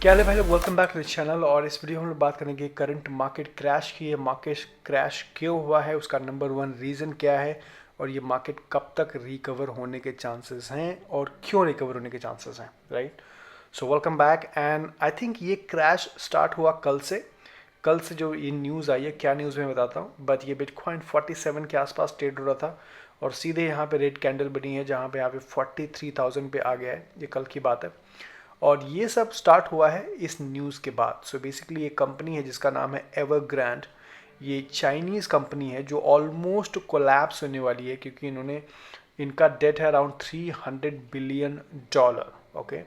क्या हाल है भाई लोग, welcome back to the channel. और इस वीडियो में हम लोग बात करेंगे करंट मार्केट क्रैश की। ये मार्केट क्रैश क्यों हुआ है, उसका नंबर वन रीज़न क्या है, और ये मार्केट कब तक रिकवर होने के चांसेस हैं और क्यों रिकवर होने के चांसेस हैं, right. So welcome back. And I think ये क्रैश स्टार्ट हुआ कल से जो ये न्यूज़ आई है, क्या न्यूज़ मैं बताता हूँ। बट ये बिटकॉइन 47 के आसपास ट्रेड हो रहा था और सीधे यहाँ पे रेड कैंडल बनी है जहाँ पे यहाँ पे 43,000 पे आ गया है। ये कल की बात है और ये सब स्टार्ट हुआ है इस न्यूज़ के बाद। सो बेसिकली एक कंपनी है जिसका नाम है एवरग्रैंड। ये चाइनीज़ कंपनी है जो ऑलमोस्ट कोलैप्स होने वाली है क्योंकि इनका डेट है अराउंड $300 बिलियन। ओके,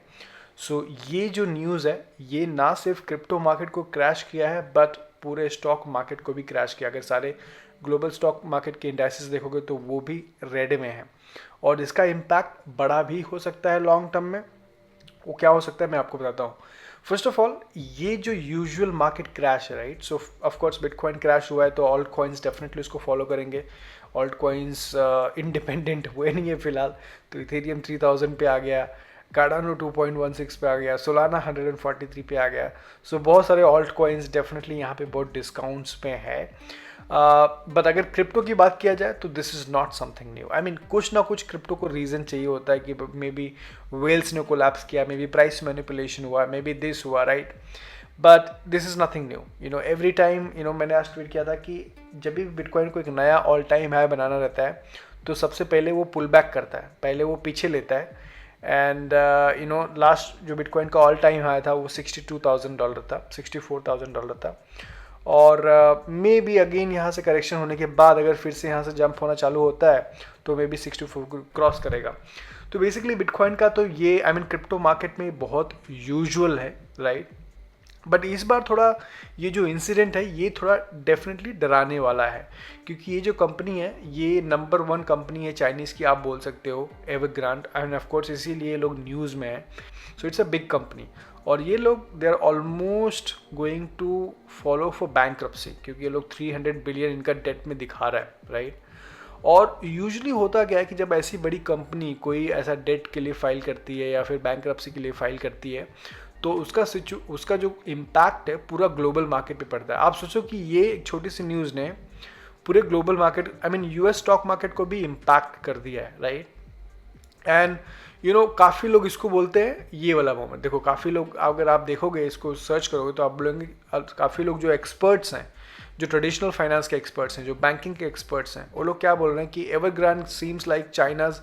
सो ये जो न्यूज़ है ये ना सिर्फ क्रिप्टो मार्केट को क्रैश किया है बट पूरे स्टॉक मार्केट को भी क्रैश किया। अगर सारे ग्लोबल स्टॉक मार्केट के इंडाइसेस देखोगे तो वो भी रेड में है और इसका इम्पैक्ट बड़ा भी हो सकता है लॉन्ग टर्म में। वो क्या हो सकता है मैं आपको बताता हूँ। फर्स्ट ऑफ ऑल, ये जो यूजुअल मार्केट क्रैश है, right, so of course bitcoin crash हुआ है तो ऑल्ट कॉइन्स डेफिनेटली उसको फॉलो करेंगे। ऑल्ट कॉइन्स इंडिपेंडेंट हुए नहीं है फिलहाल, तो इथेरियम 3000 पे आ गया, कार्डानो 2.16 पे आ गया, सोलाना 143 पे आ गया। सो बहुत सारे ऑल्ट कॉइन्स डेफिनेटली यहाँ पे बहुत डिस्काउंट्स पे है। बट अगर क्रिप्टो की बात किया जाए तो this is not something new. I mean कुछ ना कुछ क्रिप्टो को रीज़न चाहिए होता है कि मे बी वेल्स ने कोलैप्स किया, मे बी प्राइस मैनिपुलेशन हुआ, मे बी दिस हुआ, right. But this is nothing new. Every time मैंने आज ट्वीट किया था कि जब भी बिटकॉइन को एक नया ऑल टाइम हाई बनाना रहता है तो सबसे पहले वो पुल बैक करता है, पहले वो पीछे लेता है। एंड लास्ट जो बिटकॉइन का ऑल टाइम हाई था वो $62,000 था, $64,000 था। और मे बी अगेन यहाँ से करेक्शन होने के बाद अगर फिर से यहाँ से जंप होना चालू होता है तो मे बी 64 क्रॉस करेगा। तो बेसिकली बिटकॉइन का तो ये आई मीन क्रिप्टो मार्केट में बहुत यूजुअल है, राइट। बट इस बार थोड़ा ये जो इंसिडेंट है ये थोड़ा डेफिनेटली डराने वाला है क्योंकि ये जो कंपनी है ये नंबर वन कंपनी है चाइनीज़ की, आप बोल सकते हो, एवरग्रांड। एंड ऑफ कोर्स इसीलिए ये लोग न्यूज़ में है। So it's a big company और ये लोग they are almost going to follow for bankruptcy क्योंकि ये लोग 300 बिलियन इनका डेट में दिखा रहा है, राइट। और यूजुअली होता क्या है कि जब ऐसी बड़ी कंपनी कोई ऐसा डेट के लिए फाइल करती है या फिर बैंक्रप्सी के लिए फाइल करती है तो उसका जो इम्पैक्ट है पूरा ग्लोबल मार्केट पे पड़ता है। आप सोचो कि ये एक छोटी सी न्यूज़ ने पूरे global market I mean US stock market को भी इम्पैक्ट कर दिया है, राइट। एंड काफ़ी लोग इसको बोलते हैं ये वाला मोमेंट। देखो काफ़ी लोग, अगर आप देखोगे इसको सर्च करोगे तो आप बोलेंगे, काफ़ी लोग जो एक्सपर्ट्स हैं, जो ट्रेडिशनल फाइनेंस के एक्सपर्ट्स हैं, जो बैंकिंग के एक्सपर्ट्स हैं, वो लोग क्या बोल रहे हैं कि Evergrande seems like China's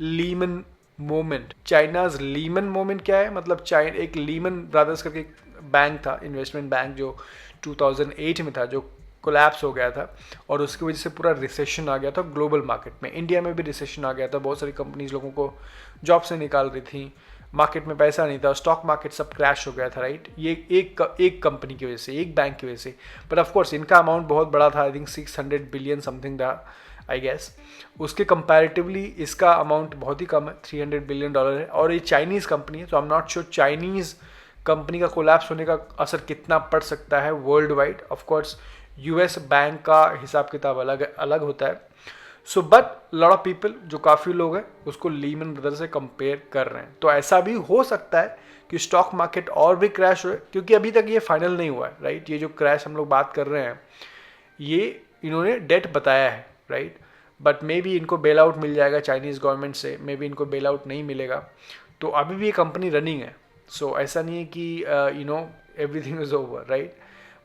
Lehman moment. China's Lehman moment क्या है, मतलब एक लीमन ब्रदर्स करके बैंक था, इन्वेस्टमेंट बैंक, जो 2008 में था, जो कोलैप्स हो गया था और उसकी वजह से पूरा रिसेशन आ गया था ग्लोबल मार्केट में। इंडिया में भी रिसेशन आ गया था, बहुत सारी कंपनीज लोगों को जॉब से निकाल रही थी, मार्केट में पैसा नहीं था, स्टॉक मार्केट सब क्रैश हो गया था, राइट। ये एक कंपनी की वजह से, एक बैंक की वजह से। बट ऑफ कोर्स इनका अमाउंट बहुत बड़ा था, आई थिंक 600 बिलियन समथिंग था, आई गेस। उसके कंपैरेटिवली इसका अमाउंट बहुत ही कम है, $300 बिलियन है और ये चाइनीज़ कंपनी है। तो I am not sure Chinese company का कोलैप्स होने का असर कितना पड़ सकता है world wide. Of course US bank का हिसाब किताब अलग होता है। So but lot of people, जो काफ़ी लोग हैं, उसको लीमन ब्रदर्स से कंपेयर कर रहे हैं। तो ऐसा भी हो सकता है कि स्टॉक मार्केट और भी क्रैश हो क्योंकि अभी तक ये फाइनल नहीं हुआ है, राइट। ये जो क्रैश हम लोग बात कर रहे हैं ये इन्होंने डेट बताया है, राइट। बट मे बी इनको बेल आउट मिल जाएगा चाइनीज़ गवर्नमेंट से, मे बी इनको बेल आउट नहीं मिलेगा। तो अभी भी ये कंपनी रनिंग है। सो ऐसा नहीं है कि everything is over, right.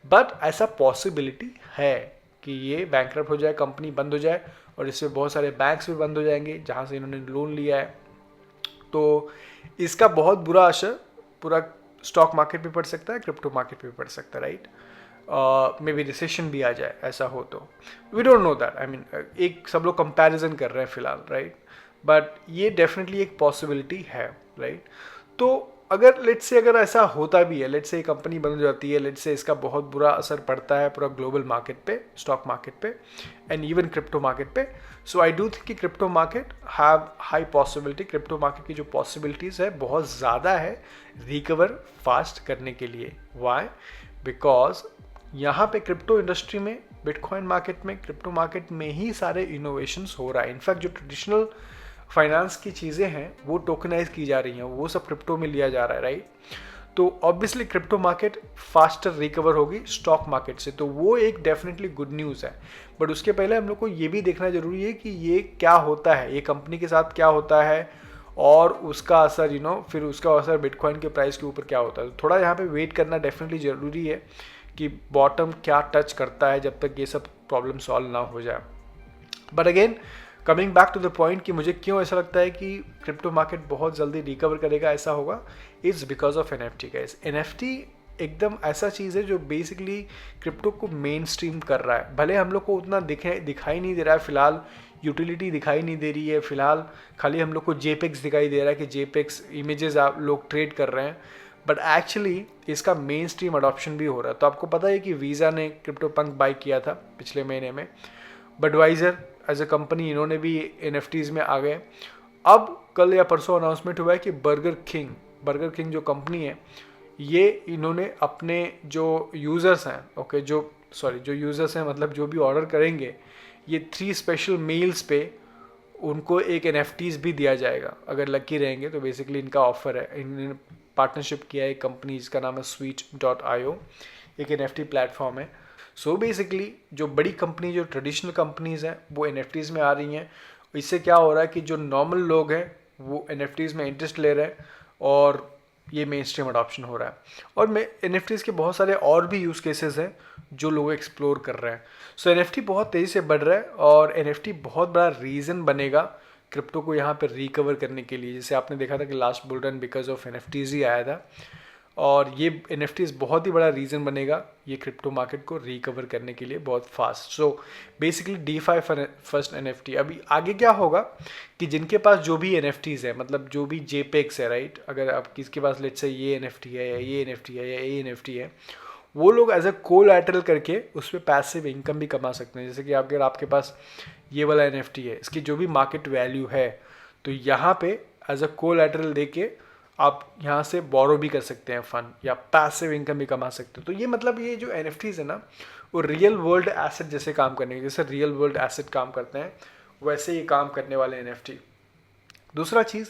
But ऐसा पॉसिबिलिटी है कि ये बैंकरप्ट हो जाए, कंपनी बंद हो जाए और इससे बहुत सारे बैंक्स भी बंद हो जाएंगे जहाँ से इन्होंने लोन लिया है। तो इसका बहुत बुरा असर पूरा स्टॉक मार्केट पे पड़ सकता है, क्रिप्टो मार्केट पे पड़ सकता है, राइट। मे बी रिसेशन भी आ जाए, ऐसा हो तो we don't know that. I mean एक सब लोग कंपैरिजन कर रहे हैं फिलहाल, राइट। बट ये डेफिनेटली एक पॉसिबिलिटी है, राइट। तो अगर लेट्स से अगर ऐसा होता भी है, लेट्स से कंपनी बंद हो जाती है, लेट्स से इसका बहुत बुरा असर पड़ता है पूरा ग्लोबल मार्केट पे, स्टॉक मार्केट पे एंड इवन क्रिप्टो मार्केट पे। सो आई डू थिंक कि crypto market have high possibility, crypto market की जो पॉसिबिलिटीज़ है बहुत ज़्यादा है रिकवर फास्ट करने के लिए। वाई? बिकॉज यहाँ पे क्रिप्टो इंडस्ट्री में, बिटकॉइन मार्केट में, क्रिप्टो मार्केट में ही सारे इनोवेशंस हो रहा है। इनफैक्ट जो ट्रेडिशनल फाइनेंस की चीज़ें हैं वो टोकनाइज की जा रही हैं, वो सब क्रिप्टो में लिया जा रहा है, राइट। तो obviously crypto market faster recover होगी स्टॉक मार्केट से, तो वो एक डेफिनेटली गुड न्यूज़ है। बट उसके पहले हम लोग को ये भी देखना जरूरी है कि ये क्या होता है, ये कंपनी के साथ क्या होता है और उसका असर फिर उसका असर बिटकॉइन के प्राइस के ऊपर क्या होता है। तो थोड़ा यहाँ पे वेट करना डेफिनेटली ज़रूरी है कि बॉटम क्या टच करता है जब तक ये सब प्रॉब्लम सॉल्व ना हो जाए। But again coming back to the point कि मुझे क्यों ऐसा लगता है कि क्रिप्टो मार्केट बहुत जल्दी रिकवर करेगा, ऐसा होगा, it's because of NFT guys. NFT एकदम ऐसा चीज़ है जो बेसिकली क्रिप्टो को मेन स्ट्रीम कर रहा है। भले हम लोग को उतना दिखाई नहीं दे रहा है, फिलहाल यूटिलिटी दिखाई नहीं दे रही है, फिलहाल खाली हम लोग को JPEGs दिखाई दे रहा है कि JPEGs इमेजेस आप लोग ट्रेड कर रहे हैं, बट एक्चुअली इसका मेन स्ट्रीम अडॉप्शन भी हो रहा है। तो आपको पता है कि वीज़ा ने क्रिप्टो पंक बाय किया था पिछले महीने में, बडवाइजर एज अ कंपनी इन्होंने भी NFTs में आ गए। अब कल या परसों अनाउंसमेंट हुआ है कि बर्गर किंग जो कंपनी है, ये इन्होंने अपने जो यूज़र्स हैं, जो यूज़र्स हैं मतलब जो भी ऑर्डर करेंगे, ये 3 स्पेशल मेल्स पे उनको एक NFTs भी दिया जाएगा अगर लकी रहेंगे। तो बेसिकली इनका ऑफर है, इन्होंने पार्टनरशिप किया है एक कंपनी जिसका नाम है sweet.io, एक NFT प्लेटफॉर्म है। सो बेसिकली जो बड़ी कंपनी, जो ट्रेडिशनल कंपनीज हैं वो NFTs में आ रही हैं। इससे क्या हो रहा है कि जो नॉर्मल लोग हैं वो NFTs में इंटरेस्ट ले रहे हैं और ये मेन स्ट्रीम अडॉप्शन हो रहा है। और NFTs के बहुत सारे और भी यूज़ केसेस हैं जो लोग एक्सप्लोर कर रहे हैं। सो NFT बहुत तेज़ी से बढ़ रहा है और NFT बहुत बड़ा रीज़न बनेगा क्रिप्टो को यहाँ पर रिकवर करने के लिए। जैसे आपने देखा था कि last bull run because of NFTs ही आया था, और ये NFTs बहुत ही बड़ा रीज़न बनेगा ये क्रिप्टो मार्केट को रिकवर करने के लिए बहुत fast. So basically DeFi first NFT। अभी आगे क्या होगा कि जिनके पास जो भी NFTs है, मतलब जो भी JPEGs है, राइट, अगर आप किसके पास लेट्स से ये NFT है या ये NFT है या ये NFT है, वो लोग एज अ कोलैटरल करके उस पर पैसिव इनकम भी कमा सकते हैं। जैसे कि अगर आपके पास ये वाला NFT है, इसकी जो भी मार्केट वैल्यू है, तो यहाँ पे एज अ कोलैटरल दे के आप यहाँ से बोरो भी कर सकते हैं फंड, या पैसिव इनकम भी कमा सकते हो। तो ये मतलब ये जो NFTs है ना, वो रियल वर्ल्ड एसेट जैसे काम करने के, जैसे रियल वर्ल्ड एसेट काम करते हैं वैसे ये काम करने वाले NFT। दूसरा चीज़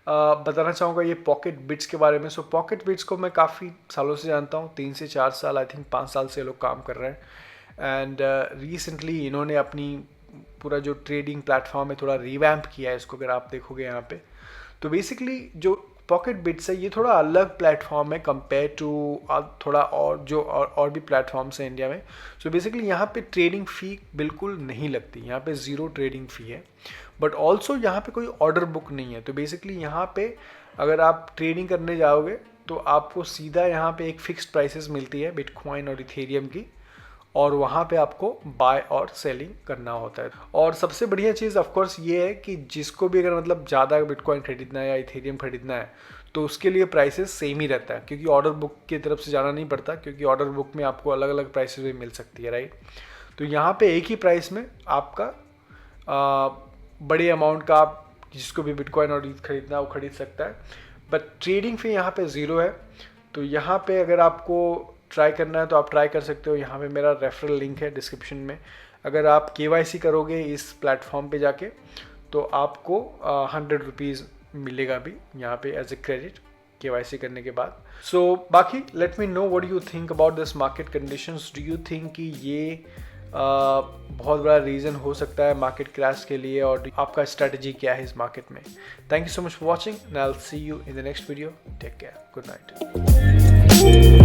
बताना चाहूँगा ये पॉकेट बिट्स के बारे में। सो पॉकेट बिट्स को मैं काफ़ी सालों से जानता हूँ, 3 से 4 साल, आई थिंक 5 साल से लोग काम कर रहे हैं। एंड रिसेंटली इन्होंने अपनी पूरा जो ट्रेडिंग प्लेटफॉर्म है थोड़ा रिवैम्प किया है इसको, अगर आप देखोगे यहाँ पे। तो बेसिकली जो पॉकेट बिट्स है ये थोड़ा अलग प्लेटफॉर्म है कंपेयर टू थोड़ा और भी प्लेटफॉर्म्स हैं इंडिया में। सो बेसिकली यहाँ पे ट्रेडिंग फ़ी बिल्कुल नहीं लगती, यहाँ पे ज़ीरो ट्रेडिंग फ़ी है। बट ऑल्सो यहाँ पे कोई ऑर्डर बुक नहीं है। तो बेसिकली यहाँ पे अगर आप ट्रेडिंग करने जाओगे तो आपको सीधा यहाँ पे एक फिक्स्ड प्राइसेस मिलती है बिटकॉइन और इथेरियम की, और वहाँ पे आपको बाय और सेलिंग करना होता है। और सबसे बढ़िया चीज़ ऑफ कोर्स ये है कि जिसको भी अगर मतलब ज़्यादा बिटकॉइन खरीदना है या इथेरियम खरीदना है तो उसके लिए प्राइसेस सेम ही रहता है, क्योंकि ऑर्डर बुक की तरफ से जाना नहीं पड़ता, क्योंकि ऑर्डर बुक में आपको अलग अलग प्राइसेस भी मिल सकती है, राइट। तो यहाँ पे एक ही प्राइस में आपका बड़े अमाउंट का आप जिसको भी बिटकॉइन और ईथ खरीदना है वो खरीद सकता है। बट ट्रेडिंग फी यहाँ पे ज़ीरो है। तो यहाँ पे अगर आपको ट्राई करना है तो आप ट्राई कर सकते हो। यहाँ पे मेरा रेफरल लिंक है डिस्क्रिप्शन में। अगर आप KYC करोगे इस प्लेटफॉर्म पे जाके तो आपको 100 रुपीज़ मिलेगा भी यहाँ पे एज ए क्रेडिट KYC करने के बाद। सो बाकी let me know what you think about this market conditions. Do you think कि ये बहुत बड़ा रीज़न हो सकता है मार्केट क्रैश के लिए, और आपका स्ट्रेटजी क्या है इस मार्केट में? Thank you so much for watching and I will see you in the next video. Take care, good night.